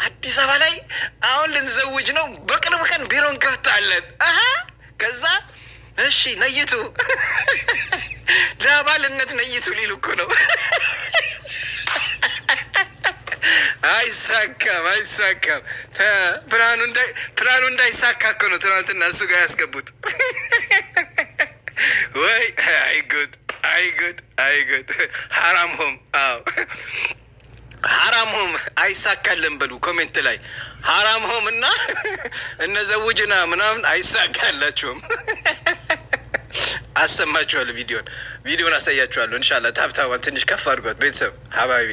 አዲስ አበባ ላይ አሁን ልንዘውጅ ነው። በቅርብ ቀን ቢሮ እንከፍታለን። ከዛ እሺ ነይቱ ለአባልነት ነይቱ ሊሉ እኮ ነው። አይሳካም። ፕላኑ እንዳይሳካ እኮ ነው ትናንትና እሱ ጋር ያስገቡት። ወይ አይጉድ ሀራም ሆም ሀራም ሆም አይሳካልን በሉ ኮሜንት ላይ ሀራም ሆም እና እነዘውጅና ምናምን አይሳካላችሁም። አሰማችኋለሁ። ቪዲዮን አሳያችኋለሁ። ኢንሻአላህ ታብታዋን ትንሽ ከፍ አድርጓት ቤተሰብ ሀባቢ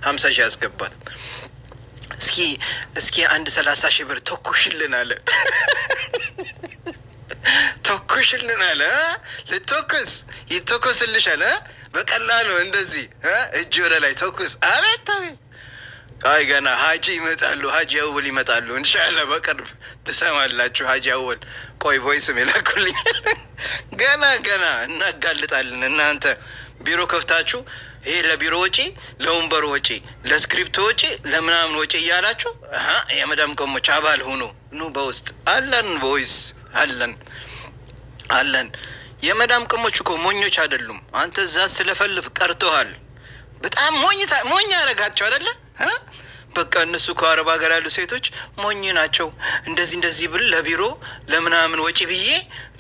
50 ሺህ ያስገባት። እስኪ 30 ብር ተኩሽልን አለ። ተኩሽልን አለ። ልተኩስ ይተኩስልሻል። በቀላሉ እንደዚህ እጅ ወደ ላይ ተኩስ። አቤት አይ ገና ሀጂ ይመጣሉ። ሀጂ አወል ይመጣሉ። ኢንሻአላህ በቅርብ ትሰማላችሁ። ሀጂ አወል ቆይ ቮይስም ይላኩልኝ። ገና እናጋልጣለን። እናንተ ቢሮ ከፍታችሁ ይሄ ለቢሮ ወጪ፣ ለወንበሩ ወጪ፣ ለስክሪፕቶ ወጪ፣ ለምናምን ወጪ እያላችሁ የመዳም ቀሞች አባል ሆኖ ኑ። በውስጥ አለን ቮይስ አለን። የመዳም ቀሞች እኮ ሞኞች አይደሉም። አንተ እዛ ስለፈልፍ ቀርቶሃል። በጣም ሞኝ ያደረጋቸው አይደለ? በቃ እነሱ ከአረብ ሀገር ያሉ ሴቶች ሞኝ ናቸው። እንደዚህ ብል ለቢሮ ለምናምን ወጪ ብዬ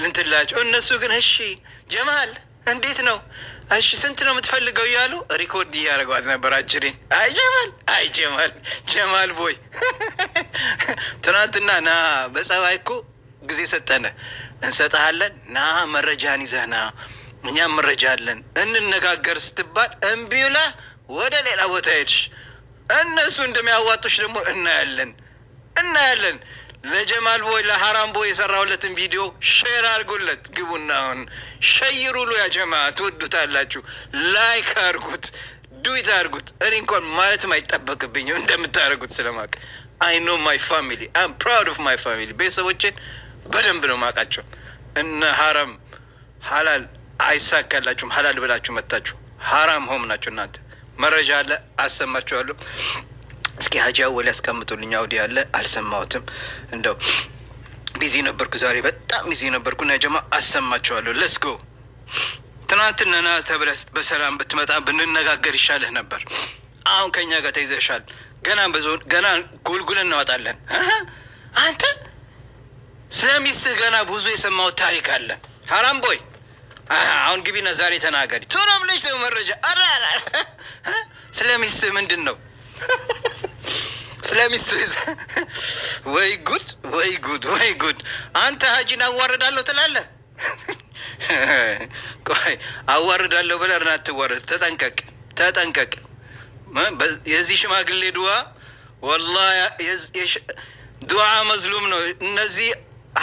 ልንትላቸው። እነሱ ግን እሺ ጀማል እንዴት ነው? እሺ ስንት ነው የምትፈልገው እያሉ ሪኮርድ እያደረጓት ነበር። አጅሬን አይ ጀማል ቦይ ትናንትና ና በጸባይ እኮ ጊዜ ሰጠነ እንሰጥሃለን። ና መረጃን ይዘህ ና፣ እኛም መረጃ አለን እንነጋገር ስትባል እምቢ ብለህ ወደ ሌላ ቦታ ሄድሽ። እነሱ እንደሚያዋጡሽ ደግሞ እናያለን። ለጀማል ቦይ ለሀራም ቦይ የሰራሁለትን ቪዲዮ ሼር አድርጉለት። ግቡና አሁን ሸይሩሉ ያ ጀማ ትወዱታላችሁ። ላይክ አድርጉት፣ ዱዊት አድርጉት። እኔ እንኳን ማለትም አይጠበቅብኝም እንደምታደርጉት ስለማቅ። አይ ኖ ማይ ፋሚሊ አም ፕራውድ ኦፍ ማይ ፋሚሊ። ቤተሰቦቼን በደንብ ነው ማውቃቸው። እነ ሀራም ሀላል አይሳካላችሁም። ሀላል ብላችሁ መታችሁ ሀራም ሆም ናቸው እናንተ። መረጃ አለ አሰማችኋለሁ። እስኪ ሀጂ አወል ያስቀምጡልኝ። አውዲ አለ አልሰማሁትም። እንደው ቢዚ ነበርኩ ዛሬ፣ በጣም ቢዚ ነበርኩ። እና ጀማ አሰማችኋለሁ። ሌትስ ጎ። ትናንትና ና ተብለህ በሰላም ብትመጣ ብንነጋገር ይሻልህ ነበር። አሁን ከኛ ጋር ተይዘሻል። ገና ጉልጉል እናወጣለን። አንተ ስለሚስትህ ገና ብዙ የሰማሁት ታሪክ አለ። ሀራም ቦይ አሁን ግቢና ዛሬ ተናገሪ። ቶሎ ብለሽ ተው መረጃ። ስለሚስትህ ምንድን ነው? ስለሚስትህ ወይ ጉድ! አንተ ሀጂን አዋርዳለሁ ትላለህ። ቆይ አዋርዳለሁ ብለህ እና አትዋረድ። ተጠንቀቅ። የዚህ ሽማግሌ ዱዓ ወላሂ ዱዓ መዝሉም ነው። እነዚህ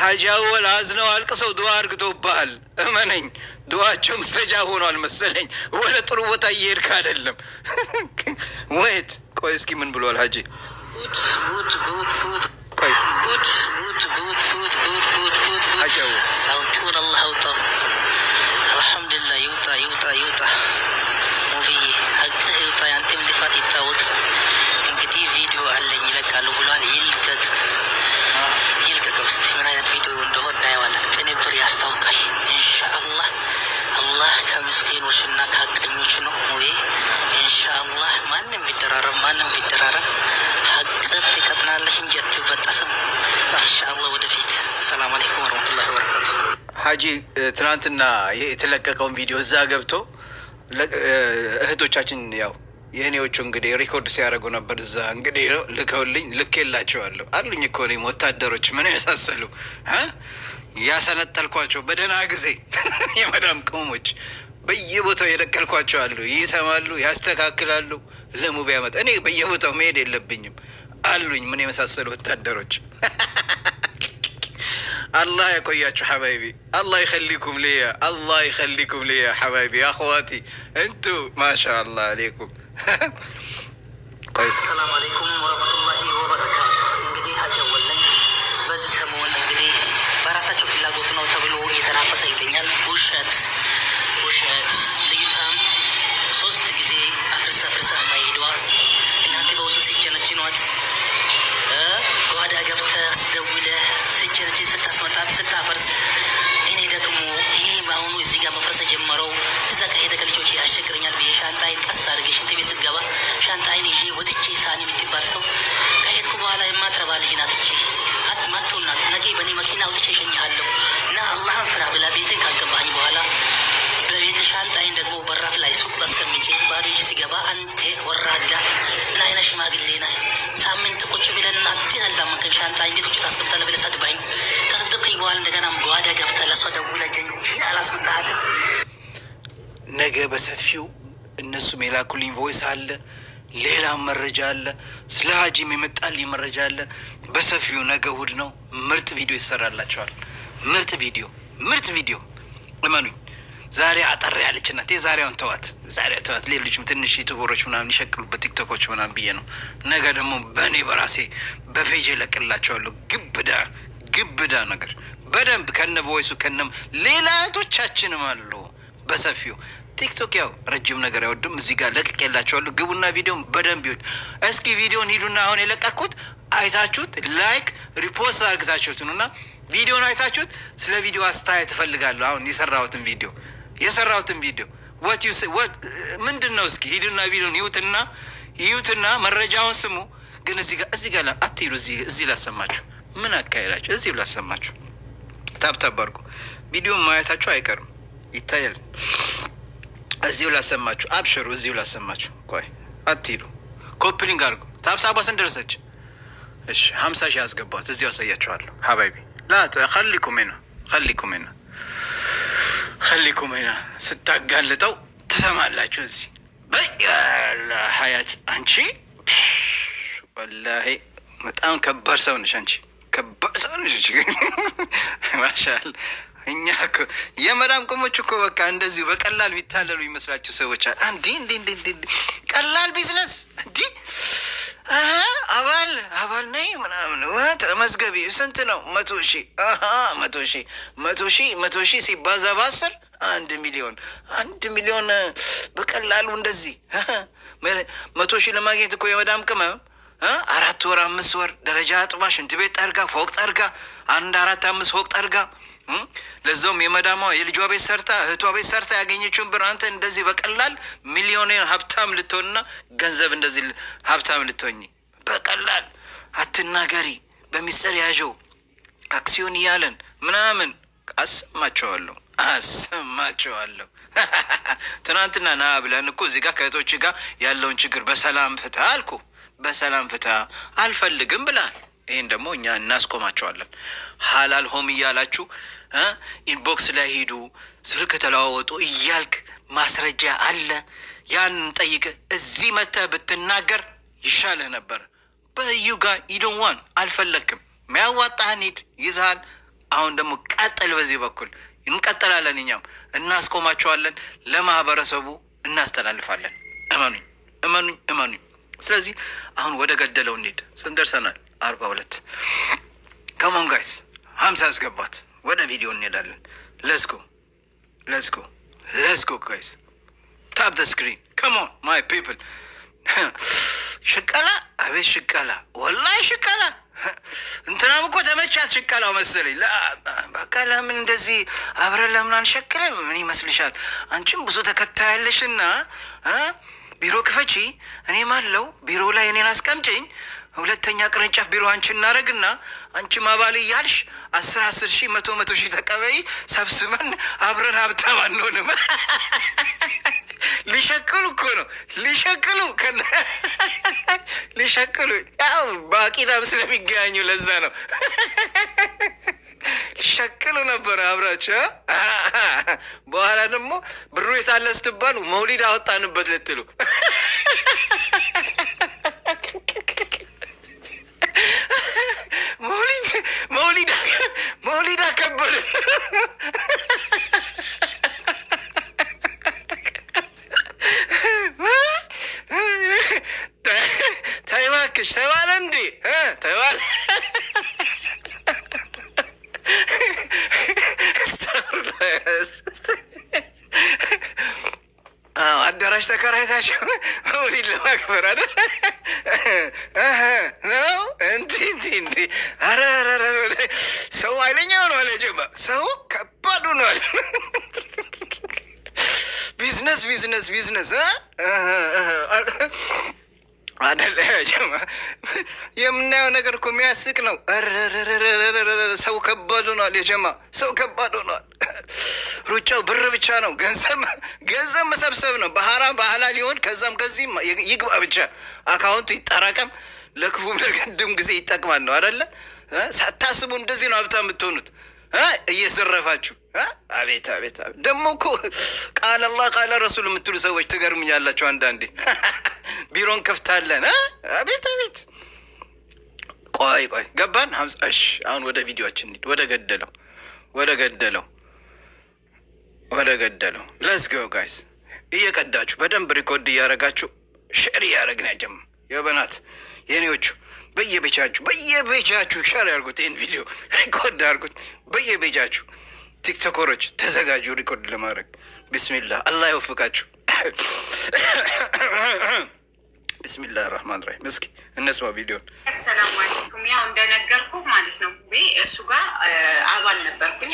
ሀጂ አወል አዝነው አልቅሰው ዱዓ አርግተውብሃል። እመነኝ፣ ዱዓቸው ምስተጃ ሆኗል መሰለኝ። ወደ ጥሩ ቦታ እየሄድክ አይደለም። ወይት ቆይ እስኪ ምን ብሏል ሀጂ? ቆይ ሀጂ አወል አውጡን አላህ አውጣው። አልሐምዱሊላህ ይውጣ ሙቪዬ ሀቅህ ይውጣ። ያንተም ልፋት ይታወቅ። እንግዲህ ቪዲዮ አለኝ ይለቃሉ ብሏል። ይልቀቅ ውስጥ ምን አይነት ቪዲዮ እንደሆነ እናየዋለን። ቅንብር ያስታውቃል። ኢንሻአላህ አላህ ከምስኪኖች እና ከሀቀኞች ነው። ሙቪ ኢንሻአላህ ማንም ቢደራረም ሀቅህ ትቀጥናለች እንጂ አትበጠስም። ኢንሻአላህ ወደፊት። ሰላም አለይኩም ወረህመቱላሂ ወበረካቱ። ሀጂ ትናንትና የተለቀቀውን ቪዲዮ እዛ ገብቶ እህቶቻችን ያው የእኔዎቹ እንግዲህ ሪኮርድ ሲያደርጉ ነበር። እዛ እንግዲህ ልከውልኝ ልኬላቸዋለሁ አሉኝ እኮ እኔም ወታደሮች ምን የመሳሰሉ ያሰነጠልኳቸው በደህና ጊዜ የመዳም ቅመሞች በየቦታው የለቀልኳቸው አሉ። ይሰማሉ፣ ያስተካክላሉ። ለሙቢ ያመጣ እኔ በየቦታው መሄድ የለብኝም አሉኝ ምን የመሳሰሉ ወታደሮች። አላህ ያቆያችሁ ሐባይቢ። አላህ ይኸሊኩም ልያ ሐባይቢ አኽዋቲ እንቱ ማሻአላህ አሌይኩም። ሰላም አለይኩም ወረህመቱላሂ ወበረካቱ። እንግዲህ ሀጂ አወል ነኝ። በዚህ ሰሞን እንግዲህ በራሳቸው ፍላጎት ነው ተብሎ እየተናፈሰ ይገኛል። ውሸት ልዩታም 3 ጊዜ አፍርሰ ማይሄደዋል። እናንተ በውስጥ የሚባል ሰው ከሄድኩ በኋላ የማትረባ ልጅ ናት እቺ መቶ ናት። ነገ በእኔ መኪና አውጥቼ እሸኝሃለሁ እና አላህን ፍራ ብላ ቤቴ ካስገባኝ በኋላ በቤተ ሻንጣይን ደግሞ በራፍ ላይ ሱቅ አስቀምጬ ባዶ እጅ ሲገባ አንተ ወራዳ ምን አይነት ሽማግሌ ነህ? ሳምንት ቁጭ ብለን እንዴት አልዛመንክም? ሻንጣ እንዴት ቁጭ ታስቀምጣለህ ብለህ ሰድባኝ። ከሰደብከኝ በኋላ እንደገና ጓዳ ገብተህ ለእሷ ደውለህ አላስመጣሃትም። ነገ በሰፊው እነሱም የላኩልኝ ቮይስ አለ፣ ሌላም መረጃ አለ፣ ስለ ሀጂም የመጣልኝ መረጃ አለ በሰፊው። ነገ እሑድ ነው። ምርጥ ቪዲዮ ይሰራላቸዋል። ምርጥ ቪዲዮ እመኑኝ። ዛሬ አጠር ያለች ናት። የዛሬውን ተዋት፣ ሌሎችም ትንሽ ዩቱበሮች ምናምን ይሸቅሉበት ቲክቶኮች ምናምን ብዬ ነው። ነገ ደግሞ በእኔ በራሴ በፔጅ እለቅላቸዋለሁ። ግብዳ ነገር በደንብ ከነ ቮይሱ ከነ ሌላ እህቶቻችንም አሉ በሰፊው። ቲክቶክ ያው ረጅም ነገር አይወድም። እዚህ ጋር ለቅቅ የላቸዋለሁ። ግቡና ቪዲዮን በደንብ ይሁት። እስኪ ቪዲዮን ሂዱና አሁን የለቀኩት አይታችሁት ላይክ ሪፖስት አርግታችሁት ነውና ቪዲዮን አይታችሁት ስለ ቪዲዮ አስተያየት እፈልጋለሁ። አሁን የሰራሁትን ቪዲዮ ምንድን ነው? እስኪ ሂዱና ቪዲዮን ይዩትና መረጃውን ስሙ። ግን እዚህ ጋር አትሂዱ። እዚህ ላሰማችሁ። ምን አካሄዳችሁ? እዚሁ ላሰማችሁ። ታብታብ አድርጉ። ቪዲዮን ማየታችሁ አይቀርም፣ ይታያል። እዚሁ ላሰማችሁ። አብሽሩ፣ እዚሁ ላሰማችሁ። ቆይ አትሂዱ። ኮፕሊንግ አድርጉ። ታብታባ ስንት ደረሰች? እሺ 50 ሺህ ያስገባት። እዚሁ ያሳያችኋለሁ። ሀባይቢ ኸሊኩም ሄና ስታጋልጠው ትሰማላችሁ። እዚህ ሀያት አንቺ ወላሂ በጣም ከባድ ሰው ነሽ። አንቺ ከባድ ሰው ነሽ። ማሻአላ እኛ እኮ የመዳም ቆሞች እኮ በቃ እንደዚሁ በቀላል የሚታለሉ ይመስላችሁ ሰዎች አለ። እንዲህ ቀላል ቢዝነስ እንዲህ አባል ነኝ ምናምን መዝገቢ ስንት ነው? 100 ሺህ ሲባዛ በ10 1 ሚሊዮን 1 ሚሊዮን በቀላሉ እንደዚህ 100 ሺህ ለማግኘት እኮ የመዳም ቅመም 4 ወር 5 ወር ደረጃ አጥባ ሽንት ቤት ጠርጋ ፎቅ ጠርጋ 4-5 ፎቅ ጠርጋ ለዛውም የመዳሟ የልጇ ቤት ሰርታ እህቷ ቤት ሰርታ ያገኘችውን ብር አንተ እንደዚህ በቀላል ሚሊዮኔር ሀብታም ልትሆንና ገንዘብ እንደዚህ ሀብታም ልትሆኝ በቀላል አትናገሪ፣ በሚስጥር ያዥው አክሲዮን እያለን ምናምን አሰማቸዋለሁ። ትናንትና ና ብለን እኮ እዚህ ጋር ከእህቶች ጋር ያለውን ችግር በሰላም ፍታ አልኩ። በሰላም ፍታ አልፈልግም ብላል። ይህን ደግሞ እኛ እናስቆማቸዋለን። ሀላል ሆም እያላችሁ ኢንቦክስ ላይ ሂዱ፣ ስልክ ተለዋወጡ እያልክ ማስረጃ አለ ያንን ጠይቅ። እዚህ መተህ ብትናገር ይሻልህ ነበር። በዩ ጋር ኢዶንዋን አልፈለግክም። ሚያዋጣህን ሂድ ይዛሃል። አሁን ደግሞ ቀጥል። በዚህ በኩል እንቀጥላለን። እኛም እናስቆማቸዋለን። ለማህበረሰቡ እናስተላልፋለን። እመኑኝ። ስለዚህ አሁን ወደ ገደለው እንሂድ። ስንት ደርሰናል? 42 ከሞን ጋይስ 50 ያስገባት። ወደ ቪዲዮ እንሄዳለን። ሌትስ ጎ ጋይስ ታፕ ዘ ስክሪን ከሞን ማይ ፒፕል። ሽቀላ፣ አቤት ሽቀላ፣ ወላሂ ሽቀላ። እንትናም እኮ ተመቻት ሽቀላው መሰለኝ። በቃ ለምን እንደዚህ አብረን ለምን አንሸክልም? ምን ይመስልሻል? አንቺም ብዙ ተከታይ ያለሽና ቢሮ ክፈቺ፣ እኔም አለው ቢሮ ላይ እኔን አስቀምጭኝ። 2ኛ ቅርንጫፍ ቢሮ አንቺ እናደርግና አንቺ ማባል እያልሽ 10 ሺህ 100 ሺህ ተቀበይ። ሰብስበን አብረን ሀብታም አንሆንም? ሊሸቅሉ እኮ ነው ሊሸቅሉ። ያው በአቂዳም ስለሚገናኙ ለዛ ነው ሊሸቅሉ ነበር አብራቸው። በኋላ ደግሞ ብሩ የታለ ስትባሉ መውሊድ አወጣንበት ልትሉ መውሊድ አከበረ። ተይ እባክሽ ተባለ እንዴ? ተባለ። አዳራሽ ተከራይታችሁ መውሊድ ለማክበር አይደል ነው? እንዲ ኧረ ሰው ኃይለኛ ሆኗል። ጀማ ሰው ከባድ ሆኗል። ቢዝነስ አደለ ጀማ የምናየው ነገር እኮ የሚያስቅ ነው። ሰው ከባድ ሆኗል የጀማ ሰው ከባድ ሆኗል። ሩጫው ብር ብቻ ነው፣ ገንዘብ መሰብሰብ ነው። በሐራም በሐላል ሊሆን ከዛም ከዚህም ይግባ ብቻ አካውንቱ ይጠራቀም። ለክፉም ለገድም ጊዜ ይጠቅማል ነው አደለ? ሳታስቡ እንደዚህ ነው ሀብታም የምትሆኑት እየዘረፋችሁ። አቤት አቤት! ደግሞ እኮ ቃል አላህ ቃለ ረሱል የምትሉ ሰዎች ትገርሙኛላችሁ አንዳንዴ። ቢሮን ከፍታለን። አቤት አቤት! ቆይ ገባን። እሺ አሁን ወደ ቪዲዮችን እንሂድ። ወደ ገደለው ለስ ጎ ጋይስ። እየቀዳችሁ በደንብ ሪኮርድ እያደረጋችሁ ሼር እያደረግን ያጀም የበናት የኔዎቹ በየቤጃችሁ ሸር ያርጉት። ይህን ቪዲዮ ሪኮርድ አርጉት በየቤጃችሁ። ቲክቶከሮች ተዘጋጁ ሪኮርድ ለማድረግ። ቢስሚላህ አላህ ይወፍቃችሁ። ቢስሚላህ ራህማን ራሂም። እስኪ እነስማ ቪዲዮን። አሰላሙ አለይኩም። ያው እንደነገርኩ ማለት ነው እሱ ጋር አባል ነበርኩኝ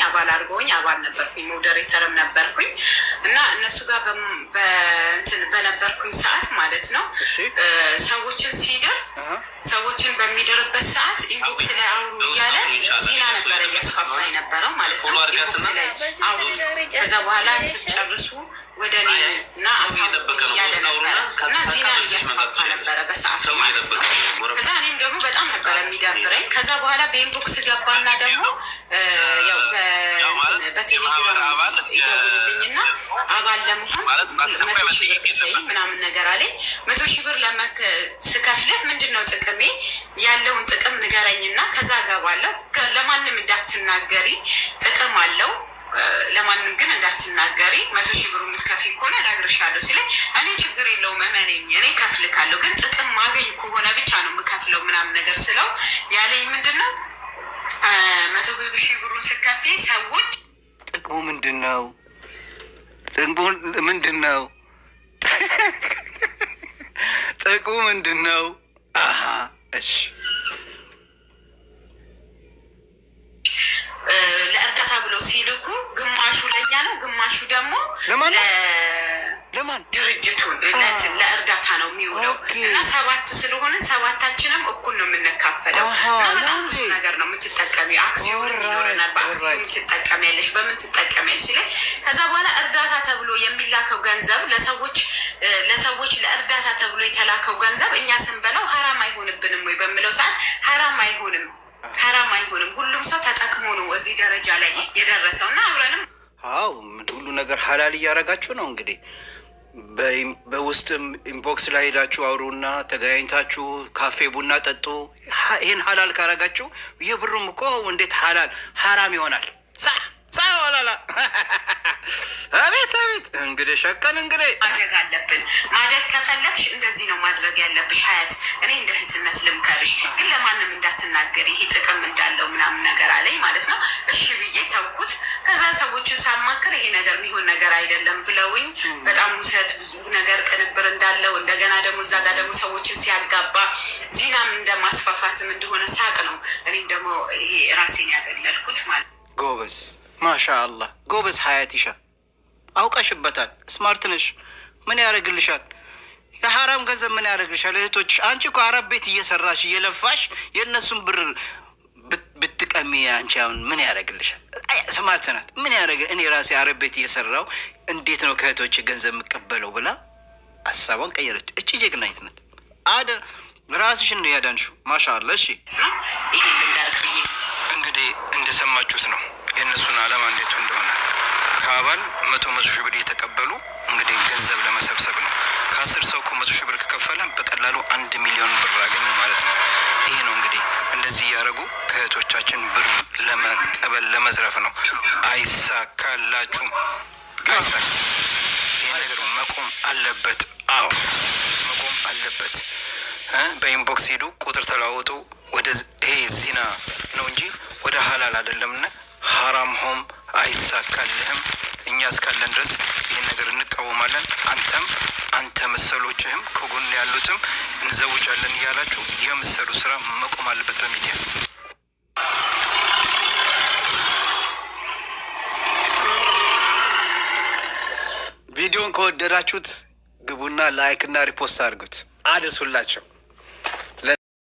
ሞዴሬተርም ነበርኩኝ እና እነሱ ጋር በነበርኩኝ ሰዓት ማለት ነው ሰዎችን በሚደርበት ሰዓት ኢንቦክስ ላይ አውሩ እያለ ዜና ነበረ እያስፋፋ የነበረው ማለት ነው። ኢንቦክስ ላይ አውሩ፣ ከዛ በኋላ ስጨርሱ ወደ እኔ እና አሳውቁ እያለ ነበረ እና ዜናን እያስፋፋ ነበረ በሰዓቱ ማለት ነው። ከዛ እኔም ደግሞ በጣም ነበረ የሚደብረኝ። ከዛ በኋላ በኢንቦክስ ገባና ደግሞ ያው በቴሌግራም ይደውልልኝና አባል ለመሆን 100,000 ብር ክፈይ ምናምን ነገር አለኝ። 100,000 ብር ስከፍልህ ምንድን ነው ጥቅሜ? ያለውን ጥቅም ንገረኝና ከዛ ገባለሁ። ለማንም እንዳትናገሪ ጥቅም አለው፣ ለማንም ግን እንዳትናገሪ፣ 100,000 ብር የምትከፍይ ከሆነ እነግርሻለሁ ሲለኝ እኔ ችግር የለውም እመነኝ እኔ ከፍልካለሁ፣ ግን ጥቅም ማገኝ ከሆነ ብቻ ነው የምከፍለው ምናምን ነገር ስለው ያለኝ ምንድን ነው 100,000 ብሩን ስከፍይ ሰዎች ጥቅሙ ምንድን ነው? ጥቅሙ ምንድን ነው? እሺ ለእርዳታ ብለው ሲልኩ ግማሹ ለእኛ ነው፣ ግማሹ ደግሞ ለማን ድርጅቱን ለእርዳታ ነው የሚውለው እና 7 ስለሆነ 7ታችንም እኩል ነው የምንካፈለው እና በጣም ብዙ ነገር ነው የምትጠቀሚ። አክሲዮን ይኖረናል፣ በአክሲዮን ትጠቀሚያለሽ፣ በምን ትጠቀሚያለሽ ሲለኝ ከዛ በኋላ እርዳታ ተብሎ የሚላከው ገንዘብ ለሰዎች ለእርዳታ ተብሎ የተላከው ገንዘብ እኛ ስንበላው ሀራም አይሆንብንም ወይ በምለው ሰዓት ሀራም አይሆንም። ሁሉም ሰው ተጠቅሞ ነው እዚህ ደረጃ ላይ የደረሰው እና አብረንም ሁሉ ነገር ሀላል እያደረጋችሁ ነው እንግዲህ። በውስጥም ኢንቦክስ ላይ ሄዳችሁ አውሩና ተገናኝታችሁ ካፌ ቡና ጠጡ። ይህን ሀላል ካረጋችሁ የብሩም እኮ እንዴት ሀላል ሀራም ይሆናል? ሳላላ አቤት እንግዲህ ሸቀል እንግዲህ ማድረግ አለብን። ማደግ ከፈለግሽ እንደዚህ ነው ማድረግ ያለብሽ። ሀያት እኔ እንደ እህትነት ልምከርሽ፣ ግን ለማንም እንዳትናገር ይሄ ጥቅም እንዳለው ምናምን ነገር አለኝ ማለት ነው። እሺ ብዬ ተውኩት። ከዛ ሰዎችን ሳማክር ይሄ ነገር የሚሆን ነገር አይደለም ብለውኝ በጣም ውሰት ብዙ ነገር ቅንብር እንዳለው እንደገና ደግሞ እዛ ጋር ደግሞ ሰዎችን ሲያጋባ ዜናም እንደማስፋፋትም እንደሆነ ሳቅ ነው። እኔም ደግሞ ይሄ ራሴን ያገለልኩት ማለት ጎበዝ ማሻአላህ ጎበዝ ሀያቲሻ አውቀሽበታል። ስማርት ነሽ። ምን ያደርግልሻል? የሐራም ገንዘብ ምን ያደርግልሻል? እህቶች አንቺ እኮ አረብ ቤት እየሰራሽ እየለፋሽ የእነሱን ብር ብትቀሚ አንቺ አሁን ምን ያደርግልሻል? ስማርት ናት። ምን ያደርግ? እኔ ራሴ አረብ ቤት እየሰራው እንዴት ነው ከእህቶች ገንዘብ የምቀበለው ብላ ሀሳቧን ቀየረች። እቺ ጀግናይት ናት። ራስሽን ነው ያዳንሽው። ማሻአላህ። እሺ ይሄ ልንገርህ ብዬ እንግዲህ እንደሰማችሁት ነው የእነሱን ዓላማ እንዴት እንደሆነ። ከአባል 100,000 ብር እየተቀበሉ እንግዲህ ገንዘብ ለመሰብሰብ ነው። ከ10 ሰው እኮ 100,000 ብር ከከፈለ በቀላሉ 1 ሚሊዮን ብር አገኙ ማለት ነው። ይሄ ነው እንግዲህ እንደዚህ እያደረጉ ከእህቶቻችን ብር ለመቀበል ለመዝረፍ ነው። አይሳካላችሁም። ይህ ነገር መቆም አለበት። መቆም አለበት። በኢንቦክስ ሄዱ፣ ቁጥር ተለዋወጡ። ወደ ይሄ ዚና ነው እንጂ ወደ ሀላል አይደለምና ሀራም ሆም አይሳካልህም። እኛ እስካለን ድረስ ይህን ነገር እንቃወማለን። አንተ መሰሎችህም ከጎን ያሉትም እንዘውጃለን እያላችሁ የምትሰሩ ስራ መቆም አለበት። በሚዲያ ቪዲዮን ከወደዳችሁት ግቡና ላይክ እና ሪፖስት አድርጉት፣ አድርሱላቸው።